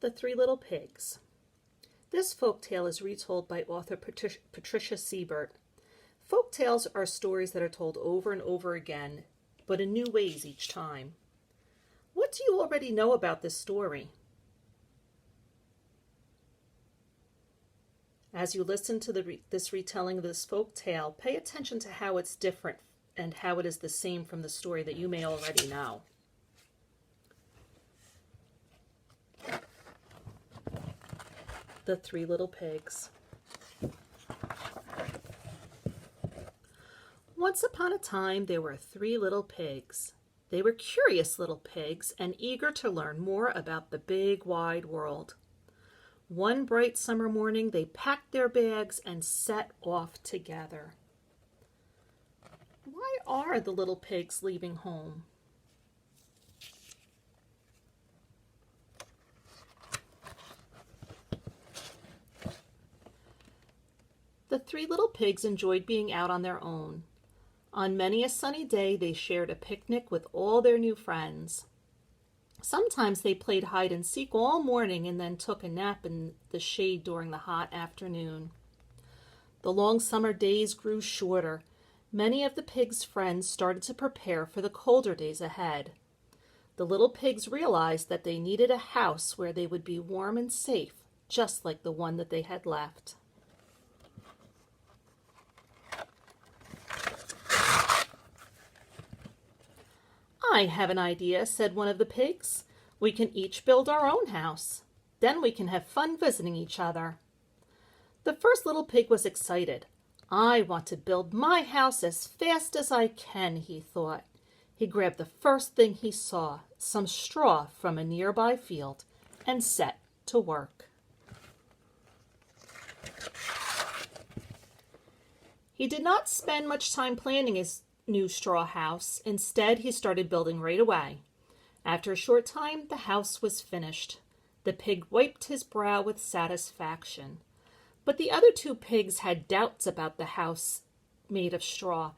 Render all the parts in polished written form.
The Three Little Pigs. This folk tale is retold by author Patricia Siebert. Folk tales are stories that are told over and over again, but in new ways each time. What do you already know about this story? As you listen to this retelling of this folk tale, pay attention to how it's different and how it is the same from the story that you may already know. The Three Little Pigs. Once upon a time, there were three little pigs. They were curious little pigs and eager to learn more about the big, wide world. One bright summer morning, they packed their bags and set off together. Why are the little pigs leaving home? The three little pigs enjoyed being out on their own. On many a sunny day, they shared a picnic with all their new friends. Sometimes they played hide and seek all morning and then took a nap in the shade during the hot afternoon. The long summer days grew shorter. Many of the pigs' friends started to prepare for the colder days ahead. The little pigs realized that they needed a house where they would be warm and safe, just like the one that they had left. "I have an idea," said one of the pigs. "We can each build our own house. Then we can have fun visiting each other." The first little pig was excited. "I want to build my house as fast as I can," he thought. He grabbed the first thing he saw, some straw from a nearby field, and set to work. He did not spend much time planning his new straw house. Instead, he started building right away. After a short time, the house was finished. The pig wiped his brow with satisfaction. But the other two pigs had doubts about the house made of straw.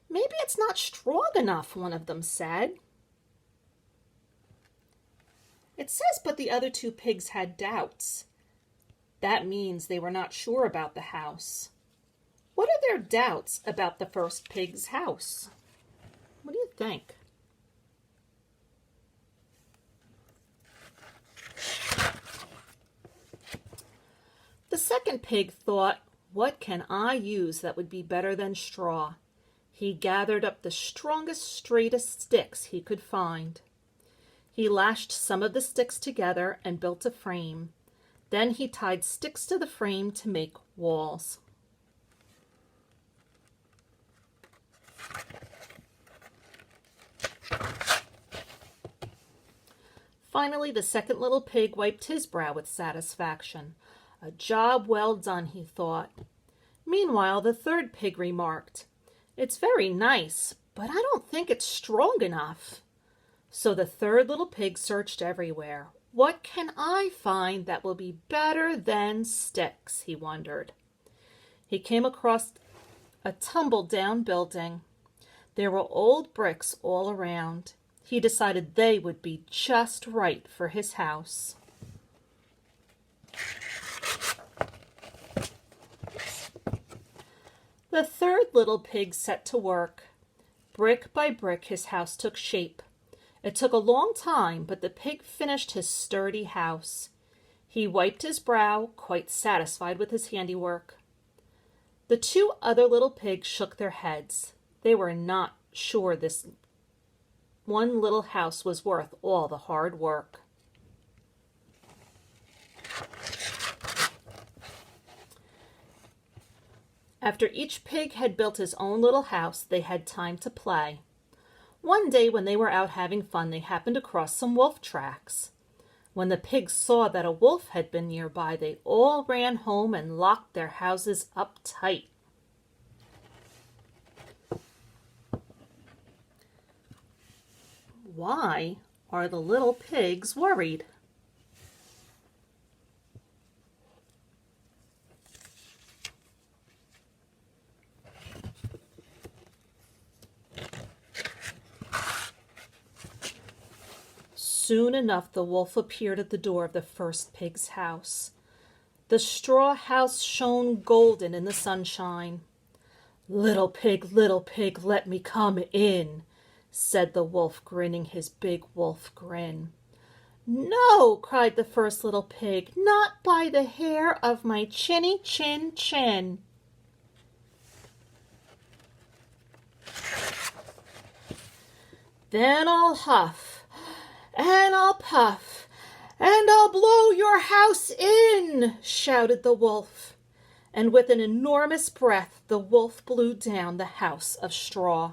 "Maybe it's not strong enough," one of them said. It says, but the other two pigs had doubts. That means they were not sure about the house. What are their doubts about the first pig's house? What do you think? The second pig thought, "What can I use that would be better than straw?" He gathered up the strongest, straightest sticks he could find. He lashed some of the sticks together and built a frame. Then he tied sticks to the frame to make walls. Finally, the second little pig wiped his brow with satisfaction. "A job well done," he thought. Meanwhile, the third pig remarked, "It's very nice, but I don't think it's strong enough." So the third little pig searched everywhere. "What can I find that will be better than sticks?" he wondered. He came across a tumble-down building. There were old bricks all around. He decided they would be just right for his house. The third little pig set to work. Brick by brick, his house took shape. It took a long time, but the pig finished his sturdy house. He wiped his brow, quite satisfied with his handiwork. The two other little pigs shook their heads. They were not sure this one little house was worth all the hard work. After each pig had built his own little house, they had time to play. One day when they were out having fun, they happened across some wolf tracks. When the pigs saw that a wolf had been nearby, they all ran home and locked their houses up tight. Why are the little pigs worried? soon enough the wolf appeared at the door of the first pig's house. The straw house shone golden in the sunshine. Little pig, let me come in," said the wolf, grinning his big wolf grin. "No," cried the first little pig, "not by the hair of my chinny chin chin." "Then I'll huff, and I'll puff, and I'll blow your house in," shouted the wolf. And with an enormous breath, the wolf blew down the house of straw.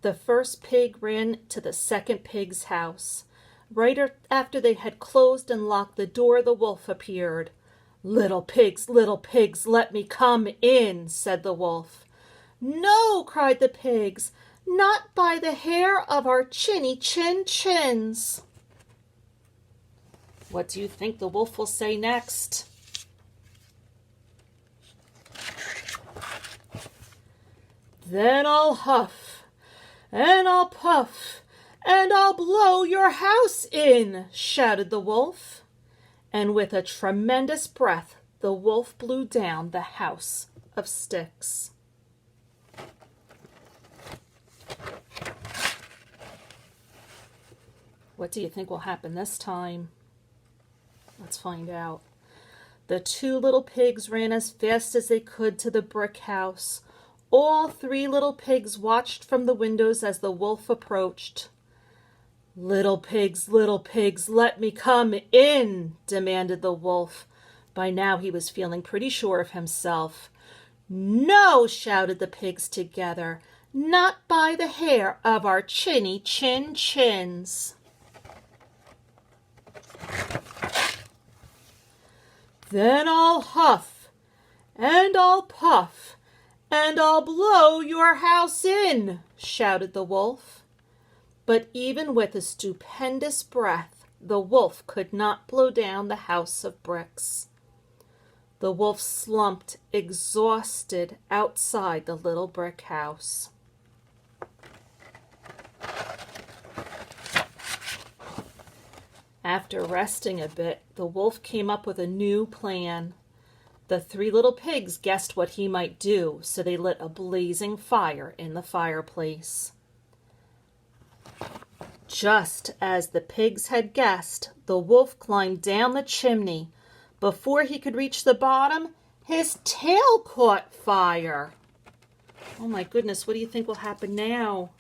The first pig ran to the second pig's house. Right after they had closed and locked the door, the wolf appeared. Little pigs, let me come in," said the wolf. "No," cried the pigs, "not by the hair of our chinny chin chins." What do you think the wolf will say next? "Then I'll huff, and I'll puff, and I'll blow your house in," shouted the wolf. And with a tremendous breath, the wolf blew down the house of sticks. What do you think will happen this time? Let's find out. The two little pigs ran as fast as they could to the brick house. All three little pigs watched from the windows as the wolf approached. Little pigs, let me come in," demanded the wolf. By now he was feeling pretty sure of himself. "No," shouted the pigs together, "not by the hair of our chinny chin chins." "Then I'll huff, and I'll puff, and I'll blow your house in," shouted the wolf. But even with a stupendous breath, the wolf could not blow down the house of bricks. The wolf slumped, exhausted, outside the little brick house. After resting a bit, the wolf came up with a new plan. The three little pigs guessed what he might do, so they lit a blazing fire in the fireplace. Just as the pigs had guessed, the wolf climbed down the chimney. Before he could reach the bottom, his tail caught fire. Oh my goodness, what do you think will happen now?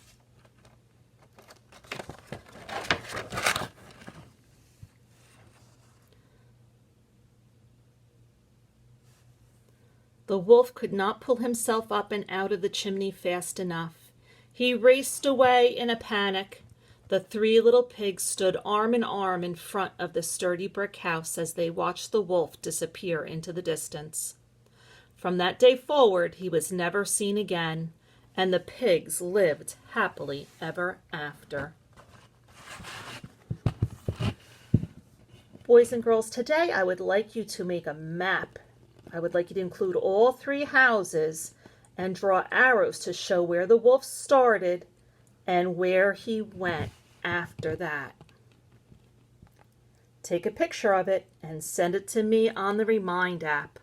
The wolf could not pull himself up and out of the chimney fast enough. He raced away in a panic. The three little pigs stood arm in arm in front of the sturdy brick house as they watched the wolf disappear into the distance. From that day forward, he was never seen again, and the pigs lived happily ever after. Boys and girls, today I would like you to make a map. I would like you to include all three houses and draw arrows to show where the wolf started and where he went after that. Take a picture of it and send it to me on the Remind app.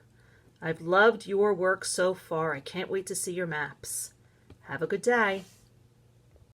I've loved your work so far. I can't wait to see your maps. Have a good day.